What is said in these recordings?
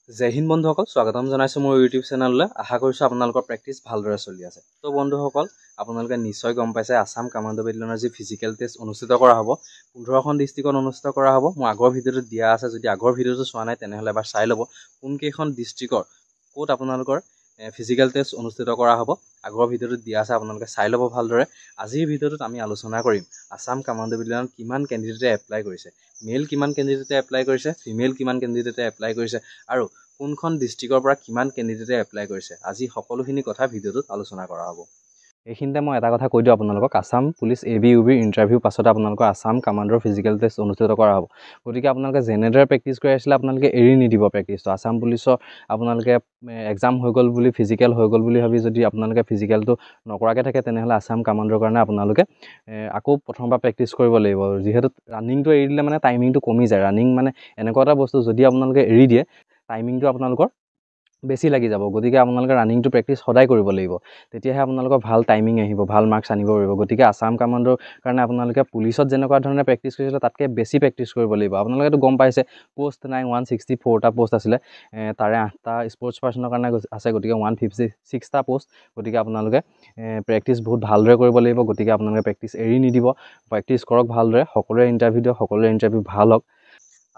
জয় হিন্দ বন্ধুসকল, স্বাগতম জনাইছো মোৰ ইউটিউব চেনেললৈ। আশা কৰিছো আপোনালোকৰ প্ৰেক্টিছ ভালদৰে চলি আছে। তো বন্ধুসকল, আপোনালোকে নিশ্চয় গম পাইছে আসাম কামাণ্ডো বেটেলিয়নৰ যি ফিজিকেল টেষ্ট অনুষ্ঠিত কৰা হ'ব 15খন ডিষ্ট্ৰিক্টত অনুষ্ঠিত কৰা হ'ব। মোৰ আগৰ ভিডিঅ'টোত দিয়া আছে, যদি আগৰ ভিডিঅ'টো চোৱা নাই তেনেহ'লে এবাৰ চাই ল'ব কোনকেইখন ডিষ্ট্ৰিক্টৰ ক'ত আপোনালোকৰ ফিজিকেল টেষ্ট অনুষ্ঠিত কৰা হ'ব। আগৰ ভিডিঅ'টোত দিয়া আছে, আপোনালোকে চাই ল'ব ভালদৰে। আজিৰ ভিডিঅ'টোত আমি আলোচনা কৰিম আসাম কামাণ্ডো বেটেলিয়নত কিমান কেণ্ডিডেটে এপ্লাই কৰিছে, মেল কিমান কেণ্ডিডেটে এপ্লাই কৰিছে, ফিমেল কিমান কেণ্ডিডেটে এপ্লাই কৰিছে আৰু কোনখন ডিষ্ট্ৰিক্টৰ পৰা কিমান কেণ্ডিডেটে এপ্লাই কৰিছে। আজি সকলোখিনি কথা ভিডিঅ'টোত আলোচনা কৰা হ'ব। এইখিনিতে মই এটা কথা কৈ দিওঁ আপোনালোকক, আসাম পুলিচ ABUBৰ ইণ্টাৰভিউ পাছতে আপোনালোকৰ আসাম কামাণ্ডোৰ ফিজিকেল টেষ্ট অনুষ্ঠিত কৰা হ'ব। গতিকে আপোনালোকে যেনেদৰে প্ৰেক্টিছ কৰি আছিলে আপোনালোকে এৰি নিদিব প্ৰেক্টিছটো। আসাম পুলিচৰ আপোনালোকে এক্সাম হৈ গ'ল বুলি, ফিজিকেল হৈ গ'ল বুলি ভাবি যদি আপোনালোকে ফিজিকেলটো নকৰাকৈ থাকে তেনেহ'লে আসাম কামাণ্ডোৰ কাৰণে আপোনালোকে আকৌ প্ৰথমবাৰ প্ৰেক্টিছ কৰিব লাগিব। যিহেতু ৰানিংটো এৰি দিলে মানে টাইমিংটো কমি যায়। ৰানিং মানে এনেকুৱা এটা বস্তু, যদি আপোনালোকে এৰি দিয়ে টাইমিংটো আপোনালোকৰ বেছি লাগি যাব। গতিকে আপোনালোকে ৰানিংটো প্ৰেক্টিছ সদায় কৰিব লাগিব, তেতিয়াহে আপোনালোকৰ ভাল টাইমিং আহিব, ভাল মাৰ্কছ আনিব পাৰিব। গতিকে আসাম কামাণ্ডোৰ কাৰণে আপোনালোকে পুলিচত যেনেকুৱা ধৰণে প্ৰেক্টিছ কৰিছিলে তাতকৈ বেছি প্ৰেক্টিছ কৰিব লাগিব। আপোনালোকেতো গম পাইছে পোষ্ট নাই 164টা পোষ্ট আছিলে, তাৰে 8টা স্পৰ্টছ পাৰ্চনৰ কাৰণে আছে, গতিকে 156টা পোষ্ট। গতিকে আপোনালোকে প্ৰেক্টিছ বহুত ভালদৰে কৰিব লাগিব। গতিকে আপোনালোকে প্ৰেক্টিছ এৰি নিদিব, প্ৰেক্টিছ কৰক ভালদৰে। সকলোৰে ইণ্টাৰভিউ দিয়ক, সকলোৰে ইণ্টাৰভিউ ভাল হওক।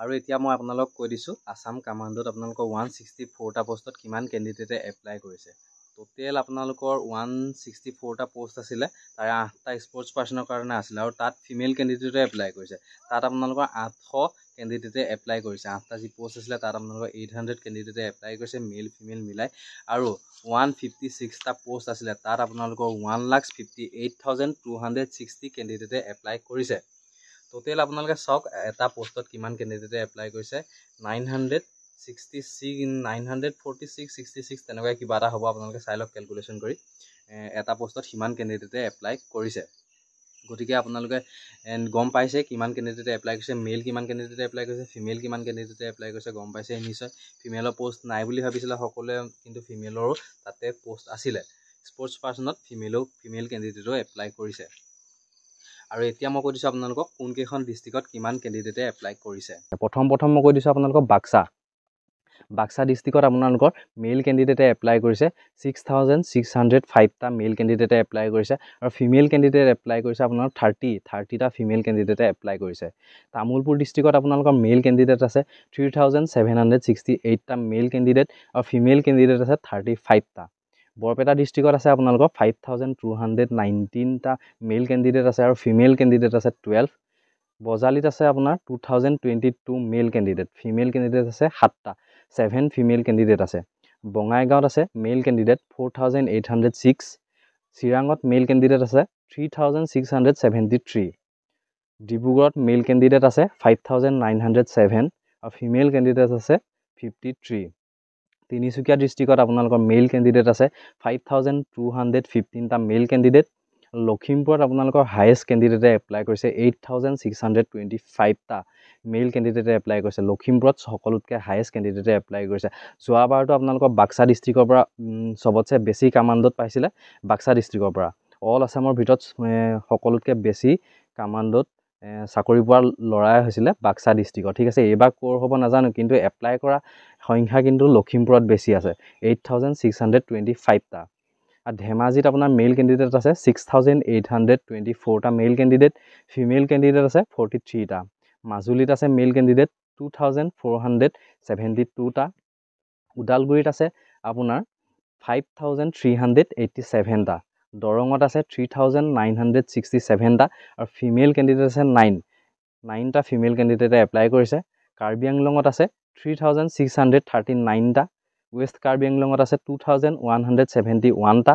আৰু এতিয়া মই আপোনালোকক কৈ দিছোঁ আসাম কামাণ্ডোত আপোনালোকৰ 164টা পোষ্টত কিমান কেণ্ডিডেটে এপ্লাই কৰিছে। টোটেল আপোনালোকৰ 164টা পোষ্ট আছিলে, তাৰে 8টা স্পৰ্টছ পাৰ্চনৰ কাৰণে আছিলে আৰু তাত ফিমেল কেণ্ডিডেটে এপ্লাই কৰিছে। তাত আপোনালোকৰ 800 কেণ্ডিডেটে এপ্লাই কৰিছে। 8টা যি পোষ্ট আছিলে তাত আপোনালোকৰ 800 কেণ্ডিডেটে এপ্লাই কৰিছে, মেল ফিমেল মিলাই। আৰু 156টা পোষ্ট আছিলে, তাত আপোনালোকৰ 1,58,260 কেণ্ডিডেটে এপ্লাই কৰিছে। টোটেল আপোনালোকে চাওক এটা পোষ্টত কিমান কেণ্ডিডেটে এপ্লাই কৰিছে, 946 তেনেকুৱা কিবা এটা হ'ব। আপোনালোকে চাই লওক কেলকুলেশ্যন কৰি, এটা পোষ্টত সিমান কেণ্ডিডেটে এপ্লাই কৰিছে। গতিকে আপোনালোকে গম পাইছে কিমান কেণ্ডিডেটে এপ্লাই কৰিছে, মেল কিমান কেণ্ডিডেটে এপ্লাই কৰিছে, ফিমেল কিমান কেণ্ডিডেটে এপ্লাই কৰিছে। গম পাইছে নিশ্চয়। ফিমেলৰ পোষ্ট নাই বুলি ভাবিছিলে সকলোৱে, কিন্তু ফিমেলৰো তাতে পোষ্ট আছিলে। স্পৰ্টছ পাৰ্চনত ফিমেল কেণ্ডিডেটেও এপ্লাই কৰিছে। আৰু এতিয়া মই কৈ দিছোঁ আপোনালোকক কোনকেইখন ডিষ্ট্ৰিক্টত কিমান কেণ্ডিডেটে এপ্লাই কৰিছে। প্ৰথম মই কৈ দিছোঁ আপোনালোকক বাক্সা ডিষ্ট্ৰিক্টত আপোনালোকৰ মেল কেণ্ডিডেটে এপ্লাই কৰিছে 6,605টা মেল কেণ্ডিডেটে এপ্লাই কৰিছে আৰু ফিমেল কেণ্ডিডেট এপ্লাই কৰিছে আপোনাৰ 30টা ফিমেল কেণ্ডিডেটে এপ্লাই কৰিছে। তামুলপুৰ ডিষ্ট্ৰিক্টত আপোনালোকৰ মেল কেণ্ডিডেট আছে 3,768টা মেল কেণ্ডিডেট আৰু ফিমেল কেণ্ডিডেট আছে 35টা। বৰপেটা ডিষ্ট্ৰিক্টত আছে আপোনালোকৰ 5,219টা মেল কেণ্ডিডেট আছে আৰু ফিমেল কেণ্ডিডেট আছে 12। বজালিত আছে আপোনাৰ 2,022 মেল কেণ্ডিডেট, ফিমেল কেণ্ডিডেট আছে 7টা, 7 ফিমেল কেণ্ডিডেট আছে। বঙাইগাঁৱত আছে মেল কেণ্ডিডেট 4,806, চিৰাঙত মেল কেণ্ডিডেট আছে 3,673, ডিব্ৰুগড়ত মেল কেণ্ডিডেট আছে 5,907 আৰু ফিমেল কেণ্ডিডেট আছে 53। তিনিচুকীয়া ডিষ্ট্ৰিক্টত আপোনালোকৰ মেল কেণ্ডিডেট আছে 5,215টা মেল কেণ্ডিডেট। লখিমপুৰত আপোনালোকৰ হায়েষ্ট কেণ্ডিডেটে এপ্লাই কৰিছে 8,625টা মেল কেণ্ডিডেটে এপ্লাই কৰিছে। লখিমপুৰত সকলোতকৈ হায়েষ্ট কেণ্ডিডেটে এপ্লাই কৰিছে। যোৱাবাৰতো আপোনালোকৰ বাক্সা ডিষ্ট্ৰিক্টৰ পৰা চবতছে বেছি কামাণ্ডোত পাইছিলে, বাক্সা ডিষ্ট্ৰিক্টৰ পৰা। অল আছামৰ ভিতৰত সকলোতকৈ বেছি কামাণ্ডোত চাকৰি পোৱা ল'ৰাই হৈছিলে বাক্সা ডিষ্ট্ৰিক্টৰ। ঠিক আছে, এইবাৰ ক'ৰ হ'ব নাজানো, কিন্তু এপ্লাই কৰা সংখ্যা কিন্তু লখিমপুৰত বেছি আছে, 8,625টা। আৰু ধেমাজিত আপোনাৰ মেল কেণ্ডিডেট আছে 6,824টা মেল কেণ্ডিডেট, ফিমেল কেণ্ডিডেট আছে 43টা। মাজুলীত আছে মেল কেণ্ডিডেট 2,472টা। ওদালগুৰিত আছে আপোনাৰ 5,387টা। দৰঙত আছে 3,967টা আৰু ফিমেল কেণ্ডিডেট আছে 9টা ফিমেল কেণ্ডিডেটে এপ্লাই কৰিছে। কাৰ্বি আংলঙত আছে 3,639টা। ৱেষ্ট কাৰ্বি আংলঙত আছে 2,171টা।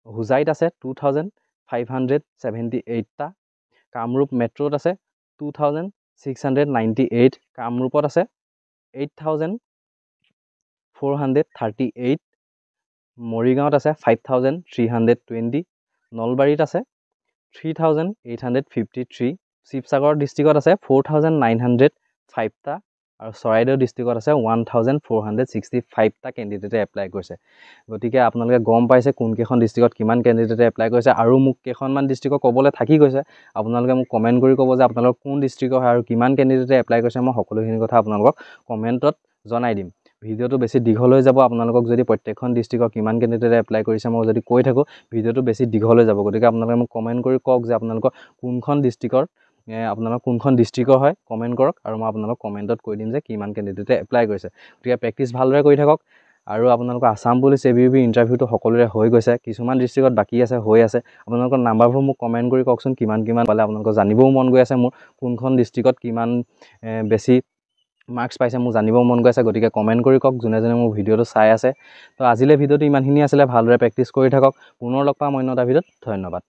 হোজাইত আছে 2,578টা। কামৰূপ মেট্ৰ'ত আছে 2,698। কামৰূপত আছে 8,438। মৰিগাঁৱত আছে 5,320। নলবাৰীত আছে 3,853। শিৱসাগৰ ডিষ্ট্ৰিক্টত আছে 4,905টা আৰু চৰাইদেউ ডিষ্ট্ৰিক্টত আছে 1,465টা কেণ্ডিডেটে এপ্লাই কৰিছে। গতিকে আপোনালোকে গম পাইছে কোনকেইখন ডিষ্ট্ৰিক্টত কিমান কেণ্ডিডেটে এপ্লাই কৰিছে। আৰু মোক কেইখনমান ডিষ্ট্ৰিক্টৰ ক'বলৈ থাকি গৈছে, আপোনালোকে মোক কমেণ্ট কৰি ক'ব যে আপোনালোকৰ কোন ডিষ্ট্ৰিক্টৰ হয় আৰু কিমান কেণ্ডিডেটে এপ্লাই কৰিছে। মই সকলোখিনি কথা আপোনালোকক কমেণ্টত জনাই দিম। ভিডিঅ'টো বেছি দীঘল হৈ যাব, আপোনালোকক যদি প্ৰত্যেকখন ডিষ্ট্ৰিক্টৰ কিমান কেণ্ডিডেটে এপ্লাই কৰিছে মই যদি কৈ থাকোঁ ভিডিঅ'টো বেছি দীঘল হৈ যাব। গতিকে আপোনালোকে মোক কমেণ্ট কৰি কওক যে আপোনালোকৰ কোনখন ডিষ্ট্ৰিক্টৰ হয়, কমেণ্ট কৰক আৰু মই আপোনালোকক কমেণ্টত কৈ দিম যে কিমান কেণ্ডিডেটে এপ্লাই কৰিছে। গতিকে প্ৰেক্টিচ ভালদৰে কৰি থাকক। আৰু আপোনালোকৰ আছাম পুলিচ ABUP ইণ্টাৰভিউটো সকলোৰে হৈ গৈছে, কিছুমান ডিষ্ট্ৰিক্টত বাকী আছে, হৈ আছে। আপোনালোকৰ নাম্বাৰবোৰ মোক কমেণ্ট কৰি কওকচোন কিমান পালে। আপোনালোকৰ জানিবও মন গৈ আছে মোৰ কোনখন ডিষ্ট্ৰিক্টত কিমান বেছি মাৰ্কছ পাইছে মোৰ জানিব মন গৈ আছে। গতিকে কমেণ্ট কৰি কওক যোনে মোৰ ভিডিঅ'টো চাই আছে। তো আজিলৈ ভিডিঅ'টো ইমানখিনি আছিলে। ভালদৰে প্ৰেক্টিচ কৰি থাকক। পুনৰ লগ পাম অন্য এটা ভিডিঅ'ত। ধন্যবাদ।